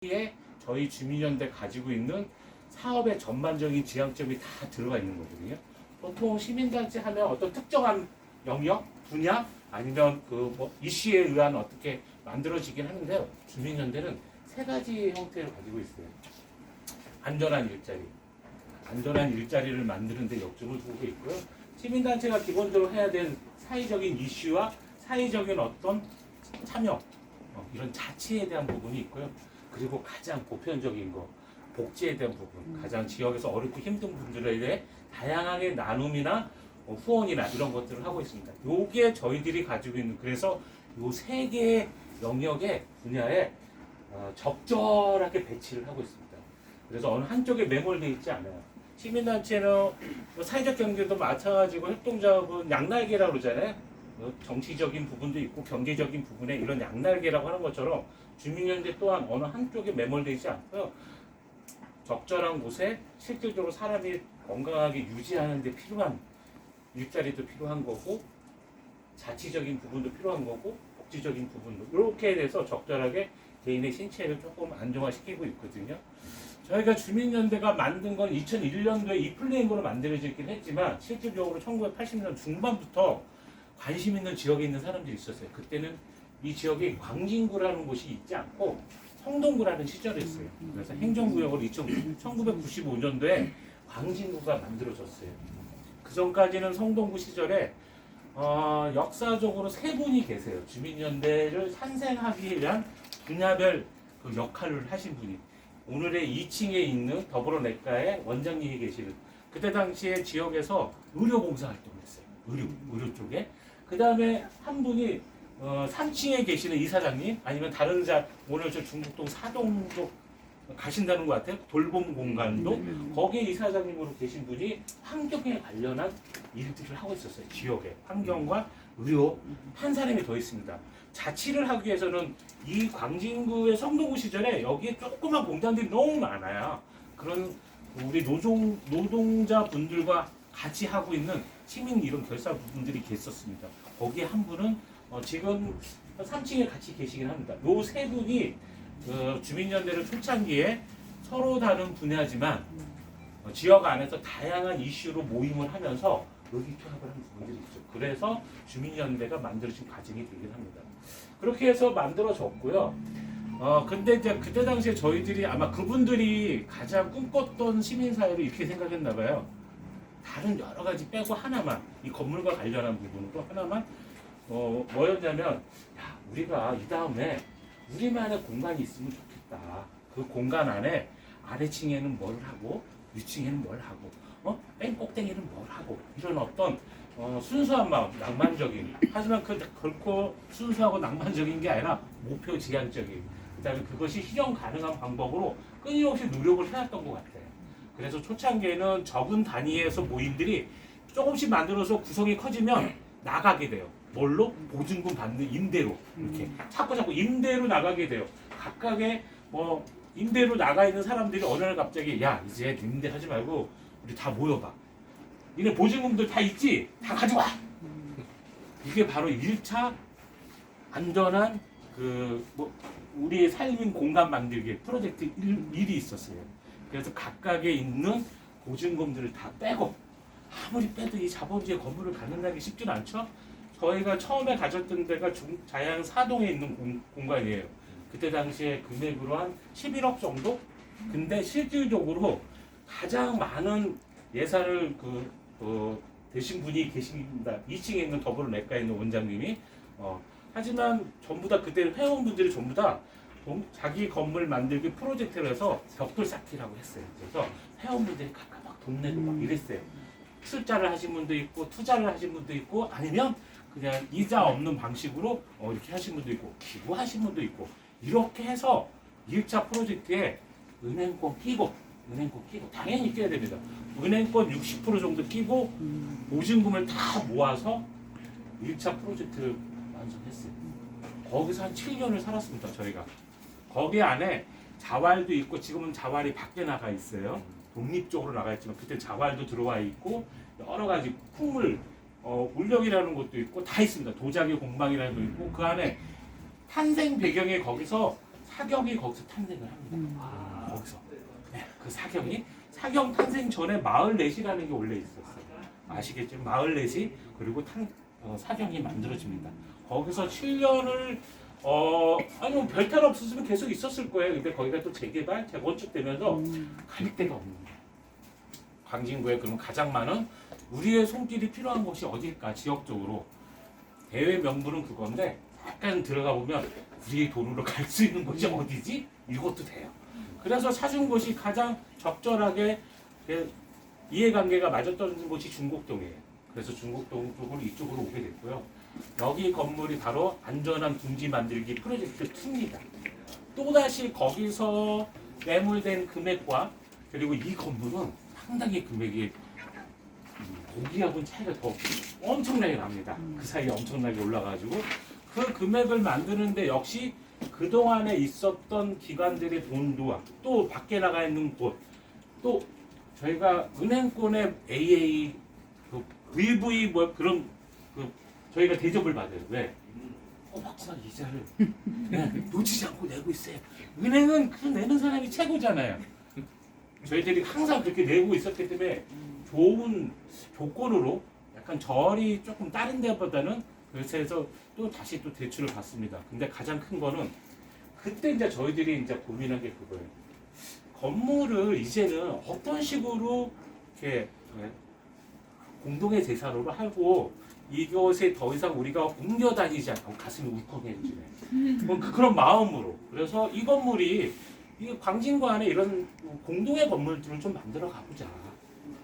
에 저희 주민연대 가지고 있는 사업의 전반적인 지향점이 다 들어가 있는 거거든요. 보통 시민단체 하면 어떤 특정한 영역, 분야 아니면 그 뭐 이슈에 의한 어떻게 만들어지긴 하는데요. 주민연대는 세 가지 형태를 가지고 있어요. 안전한 일자리를 만드는데 역점을 두고 있고요. 시민단체가 기본적으로 해야 될 사회적인 이슈와 사회적인 어떤 참여, 이런 자치에 대한 부분이 있고요. 그리고 가장 보편적인 거, 복지에 대한 부분, 가장 지역에서 어렵고 힘든 분들에 대해 다양하게 나눔이나 후원이나 이런 것들을 하고 있습니다. 요게 저희들이 가지고 있는, 그래서 요 세 개의 영역의 분야에 적절하게 배치를 하고 있습니다. 그래서 어느 한쪽에 매몰되어 있지 않아요. 시민단체는 사회적 경제도 마찬가지고 협동조합은 양날개라고 그러잖아요. 정치적인 부분도 있고 경제적인 부분에 이런 양날개라고 하는 것처럼 주민연대 또한 어느 한쪽에 매몰되어 있지 않고요. 적절한 곳에 실질적으로 사람이 건강하게 유지하는 데 필요한 일자리도 필요한 거고, 자치적인 부분도 필요한 거고, 복지적인 부분도 이렇게 돼서 적절하게 개인의 신체를 조금 안정화시키고 있거든요. 저희가 주민연대가 만든 건 2001년도에 이 플레잉으로 만들어지긴 했지만 실질적으로 1980년 중반부터 관심 있는 지역에 있는 사람들이 있었어요. 그때는 이 지역에 광진구라는 곳이 있지 않고 성동구라는 시절이었어요. 그래서 행정구역으로 1995년도에 광진구가 만들어졌어요. 그 전까지는 성동구 시절에 역사적으로 세 분이 계세요. 주민연대를 탄생하기 위한 분야별 그 역할을 하신 분이. 오늘의 2층에 있는 더불어내과의 원장님이 계시는, 그때 당시에 지역에서 의료봉사 활동을 했어요. 의료 쪽에. 그 다음에 한 분이 3층에 계시는 이사장님, 아니면 다른 오늘 저 중북동 사동 쪽 가신다는 것 같아요. 돌봄 공간도 거기에 이사장님으로 계신 분이 환경에 관련한 일들을 하고 있었어요. 지역에 환경과 의료 한 사람이 더 있습니다. 자치를 하기 위해서는 이 광진구의 성동구 시절에 여기에 조그만 공장들이 너무 많아요. 그런 우리 노동자 분들과 같이 하고 있는 시민 이런 결사 분들이 계셨습니다. 거기에 한 분은 지금 3층에 같이 계시긴 합니다. 요 세 분이 주민연대를 초창기에 서로 다른 분야지만 지역 안에서 다양한 이슈로 모임을 하면서 의기투합을 하는 부분들이 있죠. 그래서 주민연대가 만들어진 과정이 되긴 합니다. 그렇게 해서 만들어졌고요. 근데 이제 그때 당시에 저희들이 아마 그분들이 가장 꿈꿨던 시민사회로 이렇게 생각했나 봐요. 다른 여러 가지 빼고 하나만, 이 건물과 관련한 부분으로 하나만 뭐였냐면, 야, 우리가 이 다음에 우리만의 공간이 있으면 좋겠다. 그 공간 안에 아래층에는 뭘 하고 위층에는 뭘 하고 맨 꼭대기는 뭘 하고, 이런 어떤 순수한 마음, 낭만적인, 하지만 결코 순수하고 낭만적인 게 아니라 목표 지향적인, 그다음에 그것이 실현 가능한 방법으로 끊임없이 노력을 해왔던 것 같아요. 그래서 초창기에는 적은 단위에서 모임들이 조금씩 만들어서 구성이 커지면 나가게 돼요. 뭘로? 보증금 받는 임대로. 이렇게 자꾸 임대로 나가게 돼요. 각각의 임대로 나가 있는 사람들이 어느 날 갑자기, 야, 이제 임대 하지 말고 우리 다 모여봐. 니네 보증금들 다 있지? 다 가져와. 이게 바로 1차 안전한 우리의 삶인 공간 만들기 프로젝트 일이 있었어요. 그래서 각각에 있는 보증금들을 다 빼고, 아무리 빼도 이 자본주의 건물을 갖는다는 게 쉽진 않죠. 저희가 처음에 가졌던 데가 자양 사동에 있는 공간이에요. 그때 당시에 금액으로 한 11억 정도? 근데 실질적으로 가장 많은 예산을 되신 분이 계십니다. 2층에 있는 더불어내과에 있는 원장님이. 하지만 전부 다 그때 회원분들이 전부 다 자기 건물 만들기 프로젝트를 해서 벽돌 쌓기라고 했어요. 그래서 회원분들이 각각 막 돈 내고 막 이랬어요. 출자를 하신 분도 있고 투자를 하신 분도 있고, 아니면 그냥 이자 없는 방식으로 이렇게 하신 분도 있고, 기부하신 분도 있고, 이렇게 해서 1차 프로젝트에 은행권 끼고 당연히 끼야 됩니다. 은행권 60% 정도 끼고 보증금을 다 모아서 1차 프로젝트를 완성했어요. 거기서 한 7년을 살았습니다. 저희가 거기 안에 자활도 있고, 지금은 자활이 밖에 나가 있어요. 독립적으로 나가 있지만 그때 자활도 들어와 있고, 여러 가지 풍물 울력이라는 것도 있고 다 있습니다. 도자기 공방이라는 것도 있고, 그 안에 탄생 배경에 거기서 사경이 거기서 탄생을 합니다. 거기서. 네, 그 사경 탄생 전에 마을넷이라는 게 원래 있었어요. 아시겠죠? 마을넷이 그리고 사경이 만들어집니다. 거기서 7년을 아니 뭐 별탈 없었으면 계속 있었을 거예요. 근데 거기가 또 재개발, 재건축되면서 갈 데가 없는 거예요. 광진구에 그럼 가장 많은 우리의 손길이 필요한 곳이 어딜까? 지역적으로 대외 명분은 그건데 약간 들어가 보면 우리의 도로로 갈 수 있는 곳이 어디지? 이것도 돼요. 그래서 찾은 곳이 가장 적절하게 이해관계가 맞았던 곳이 중곡동이에요. 그래서 중곡동 쪽으로 이쪽으로 오게 됐고요. 여기 건물이 바로 안전한 둥지 만들기 프로젝트 2입니다. 또다시 거기서 매물된 금액과 그리고 이 건물은 상당히 금액이 고기하고는 차이가 더 엄청나게 납니다. 그 사이에 엄청나게 올라가지고 그 금액을 만드는데 역시 그동안에 있었던 기관들의 돈도와 또 밖에 나가 있는 곳, 또 저희가 은행권의 AA, 그 VV 뭐 그런 저희가 대접을 받아요. 왜? 꼬박꼬박 이자를 놓치지 않고 내고 있어요. 은행은 그 내는 사람이 최고잖아요. 저희들이 항상 그렇게 내고 있었기 때문에 좋은 조건으로 약간 저리 조금 다른 데보다는 그래서 해서 또 다시 또 대출을 받습니다. 근데 가장 큰 거는 그때 이제 저희들이 이제 고민한 게 그거예요. 건물을 이제는 어떤 식으로 이렇게 공동의 재산으로 하고 이것에 더 이상 우리가 옮겨 다니지 않고 가슴이 울컥해지네. 그런 마음으로. 그래서 이 건물이 이 광진구 안에 이런 공동의 건물들을 좀 만들어 가보자.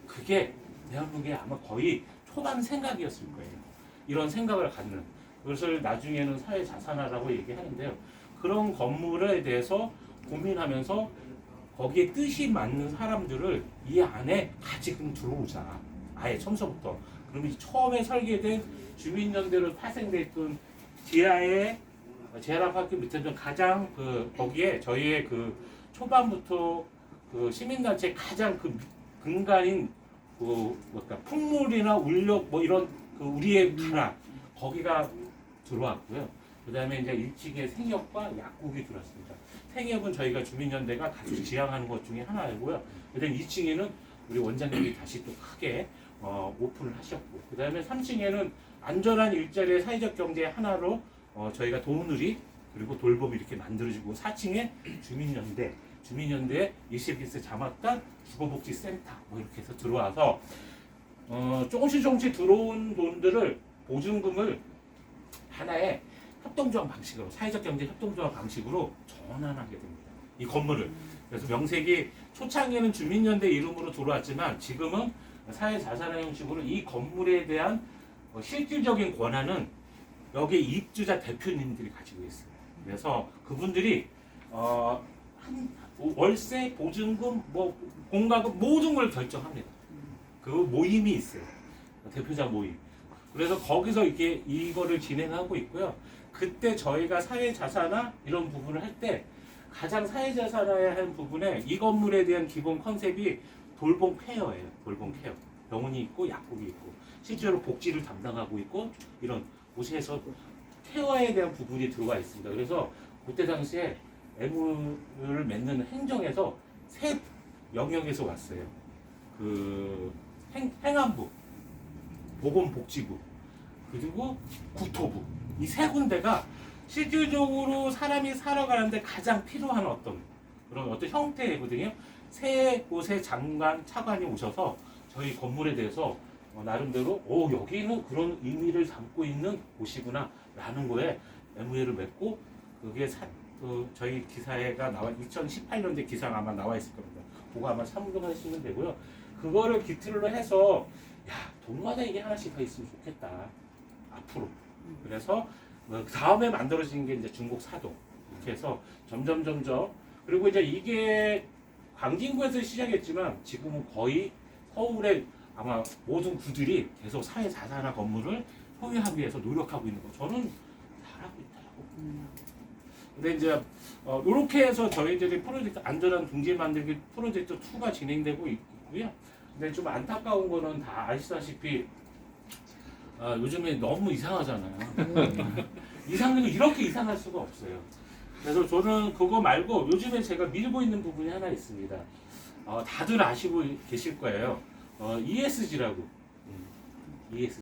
그게 대한민국에 아마 거의 초반 생각이었을 거예요. 이런 생각을 갖는. 그것을 나중에는 사회 자산화라고 얘기하는데요. 그런 건물에 대해서 고민하면서 거기에 뜻이 맞는 사람들을 이 안에 같이 좀 들어오자. 아예 처음부터. 그러면 처음에 설계된 주민연대로 파생됐던 지하의 제라파크 밑에 가장 거기에 저희의 초반부터 시민단체 가장 근간인 풍물이나 울력 뭐 이런 우리의 가라 거기가 들어왔고요. 그 다음에 이제 1층에 생협과 약국이 들어왔습니다. 생협은 저희가 주민연대가 같이 지향하는 것 중에 하나이고요. 그 다음에 2층에는 우리 원장님이 다시 또 크게 오픈을 하셨고, 그 다음에 3층에는 안전한 일자리의 사회적 경제의 하나로 저희가 도누리 그리고 돌봄이 이렇게 만들어지고 4층에 주민연대 21세 자막단 주거복지센터 뭐 이렇게 해서 들어와서 조금씩 들어온 돈들을 보증금을 하나의 협동조합 방식으로 사회적 경제 협동조합 방식으로 전환하게 됩니다. 이 건물을. 그래서 명색이 초창기에는 주민연대 이름으로 들어왔지만 지금은 사회자산화 형식으로 이 건물에 대한 실질적인 권한은 여기 입주자 대표님들이 가지고 있어요. 그래서 그분들이 월세, 보증금, 뭐 공과금 모든 걸 결정합니다. 그 모임이 있어요. 대표자 모임. 그래서 거기서 이거를 진행하고 있고요. 그때 저희가 사회자산화 이런 부분을 할 때 가장 사회자산화해야 하는 부분에 이 건물에 대한 기본 컨셉이 돌봄 케어예요. 돌봄 케어. 병원이 있고 약국이 있고 실제로 복지를 담당하고 있고 이런 곳에서 케어에 대한 부분이 들어가 있습니다. 그래서 그때 당시에 MOU를 맺는 행정에서 세 영역에서 왔어요. 행안부, 보건복지부, 그리고 국토부. 이 세 군데가 실질적으로 사람이 살아가는데 가장 필요한 그런 형태거든요. 세 곳의 장관, 차관이 오셔서 저희 건물에 대해서 나름대로 여기는 그런 의미를 담고 있는 곳이구나 라는 거에 MOU를 맺고 그게 저희 기사회가 2018년대 기사가 아마 나와 있을 겁니다. 그거 아마 참고하시면 되고요. 그거를 기틀로 해서 동마다 이게 하나씩 더 있으면 좋겠다 앞으로. 그래서 다음에 만들어진 게 이제 중곡 사동 이렇게 해서 점점 그리고 이제 이게 광진구에서 시작했지만 지금은 거의 서울의 아마 모든 구들이 계속 사회자산화 건물을 소유하기 위해서 노력하고 있는 거 저는 잘하고 있다고 봅니다. 근데 이제 이렇게 해서 저희들이 프로젝트 안전한 둥지 만들기 프로젝트 2가 진행되고 있고요. 근데 좀 안타까운 거는 다 아시다시피 요즘에 너무 이상하잖아요. 이상하고 이렇게 이상할 수가 없어요. 그래서 저는 그거 말고 요즘에 제가 밀고 있는 부분이 하나 있습니다. 다들 아시고 계실 거예요. ESG라고. ESG.